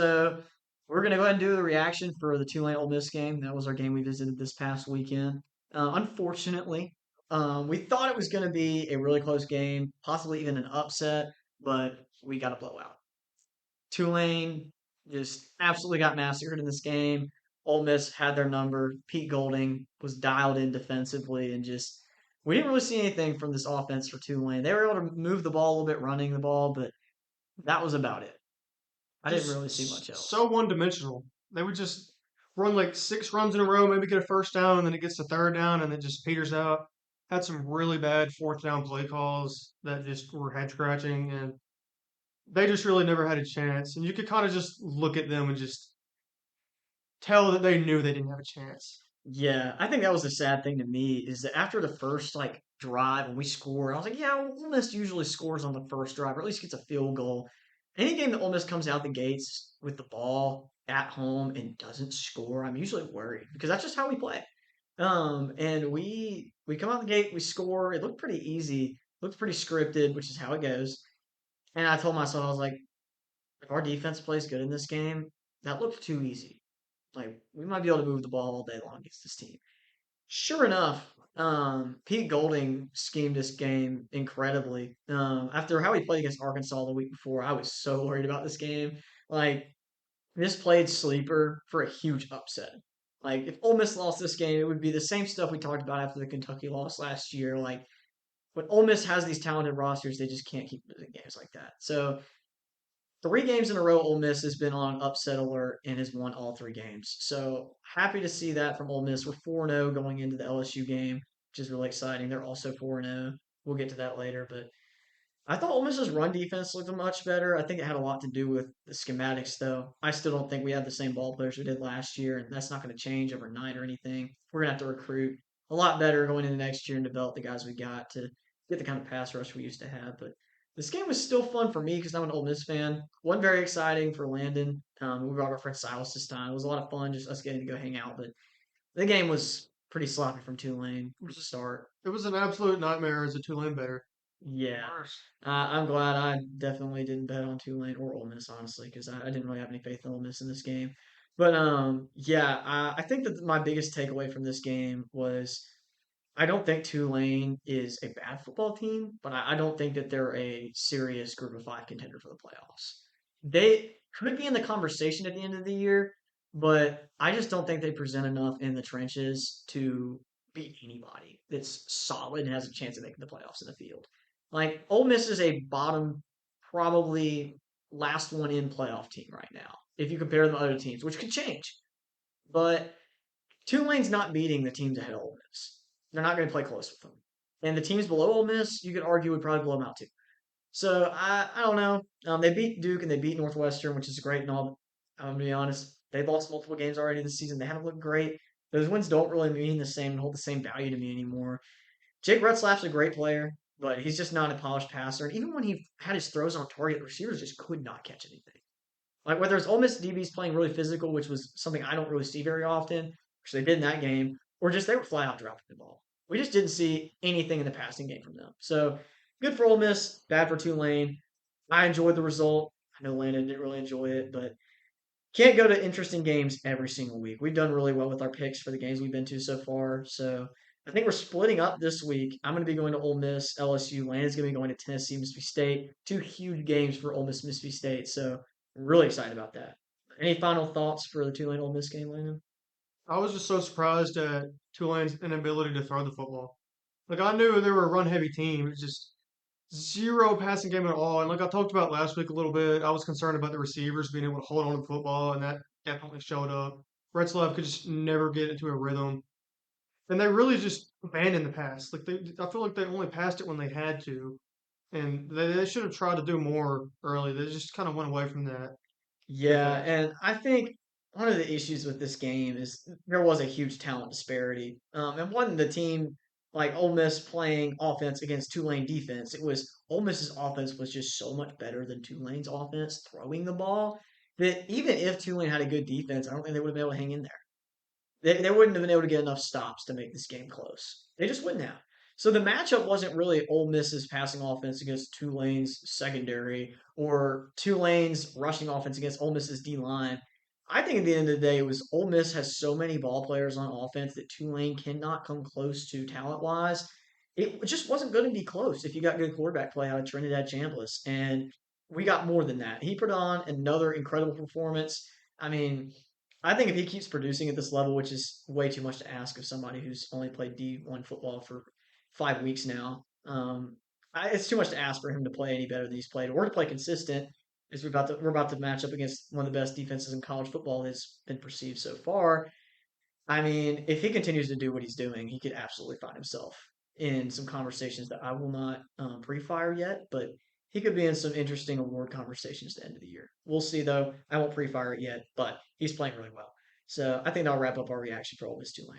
So we're gonna go ahead and do the reaction for the Tulane Ole Miss game. That was our game we visited this past weekend. Unfortunately, we thought it was gonna be a really close game, possibly even an upset, but we got a blowout. Tulane just absolutely got massacred in this game. Ole Miss had their number. Pete Golding was dialed in defensively and just we didn't really see anything from this offense for Tulane. They were able to move the ball a little bit running the ball, but that was about it. I didn't really see much So else. one-dimensional. They would just run like 6 runs in a row, maybe get a first down, and then it gets to third down, and it just peters out. Had some really bad fourth down play calls that just were head scratching, and they just really never had a chance. And you could kind of just look at them and just tell that they knew they didn't have a chance. Yeah, I think that was the sad thing to me is that after the first drive when we scored, I was like, yeah, well, Ole Miss usually scores on the first drive or at least gets a field goal. Any game that Ole Miss comes out the gates with the ball at home and doesn't score, I'm usually worried because that's just how we play. And we come out the gate, we score. It looked pretty easy, looked pretty scripted, which is how it goes. And I told myself, I was like, if our defense plays good in this game, that looked too easy. Like we might be able to move the ball all day long against this team. Sure enough, Pete Golding schemed this game incredibly. After how he played against Arkansas the week before, I was so worried about this game. Like this played sleeper for a huge upset. Like if Ole Miss lost this game, it would be the same stuff we talked about after the Kentucky loss last year. Like when Ole Miss has these talented rosters, they just can't keep losing games like that. So 3 games in a row, Ole Miss has been on upset alert and has won all 3 games. So happy to see that from Ole Miss. We're 4-0 going into the LSU game, which is really exciting. They're also 4-0. We'll get to that later, but I thought Ole Miss's run defense looked much better. I think it had a lot to do with the schematics, though. I still don't think we have the same ball players we did last year, and that's not going to change overnight or anything. We're going to have to recruit a lot better going into next year and develop the guys we got to get the kind of pass rush we used to have. But this game was still fun for me because I'm an Ole Miss fan. One very exciting for Landon. We brought our friend Silas this time. It was a lot of fun just us getting to go hang out. But the game was pretty sloppy from Tulane It from the was, start. it was an absolute nightmare as a Tulane better. Yeah. Worse. I'm glad I definitely didn't bet on Tulane or Ole Miss, honestly, because I didn't really have any faith in Ole Miss in this game. But yeah, I think that my biggest takeaway from this game was I don't think Tulane is a bad football team, but I don't think that they're a serious group of five contender for the playoffs. They could be in the conversation at the end of the year, but I just don't think they present enough in the trenches to beat anybody that's solid and has a chance of making the playoffs in the field. Like Ole Miss is a bottom, probably last one in playoff team right now. If you compare them to other teams, which could change, but Tulane's not beating the teams ahead of Ole Miss. They're not going to play close with them. And the teams below Ole Miss, you could argue would probably blow them out too. So I don't know. They beat Duke and they beat Northwestern, which is great and all. I'm gonna be honest. They've lost multiple games already this season. They haven't looked great. Those wins don't really mean the same and hold the same value to me anymore. Jake Retzlaff's a great player, but he's just not a polished passer. And even when he had his throws on target, the receivers just could not catch anything. Like whether it's Ole Miss DBs playing really physical, which was something I don't really see very often, which they did in that game, or just they were flat out dropping the ball. We just didn't see anything in the passing game from them. So good for Ole Miss, bad for Tulane. I enjoyed the result. I know Landon didn't really enjoy it, but can't go to interesting games every single week. We've done really well with our picks for the games we've been to so far. So I think we're splitting up this week. I'm going to be going to Ole Miss, LSU. Landon's going to be going to Tennessee, Mississippi State. 2 huge games for Ole Miss, Mississippi State. So I'm really excited about that. Any final thoughts for the Tulane Ole Miss game, Landon? I was just so surprised at Tulane's inability to throw the football. Like I knew they were a run-heavy team. It's just zero passing game at all. And like I talked about last week a little bit, I was concerned about the receivers being able to hold on to the football, and that definitely showed up. Retzlaff could just never get into a rhythm, and they really just abandoned the pass. I feel like they only passed it when they had to, and they should have tried to do more early. They just kind of went away from that too Yeah, fast. and I think one of the issues with this game is there was a huge talent disparity. And one the team like Ole Miss playing offense against Tulane defense, it was Ole Miss's offense was just so much better than Tulane's offense throwing the ball that even if Tulane had a good defense, I don't think they would have been able to hang in there. They wouldn't have been able to get enough stops to make this game close. They just wouldn't have. So the matchup wasn't really Ole Miss's passing offense against Tulane's secondary or Tulane's rushing offense against Ole Miss's D line. I think at the end of the day, it was Ole Miss has so many ball players on offense that Tulane cannot come close to talent wise. It just wasn't going to be close if you got good quarterback play out of Trinidad Chambliss. And we got more than that. He put on another incredible performance. I mean, I think if he keeps producing at this level, which is way too much to ask of somebody who's only played D1 football for 5 weeks now, it's too much to ask for him to play any better than he's played or to play consistent. As we're about to match up against one of the best defenses in college football has been perceived so far. I mean, if he continues to do what he's doing, he could absolutely find himself in some conversations that I will not pre-fire yet, but he could be in some interesting award conversations at the end of the year. We'll see, though. I won't pre-fire it yet, but he's playing really well. So I think that'll wrap up our reaction for Ole Miss Tulane.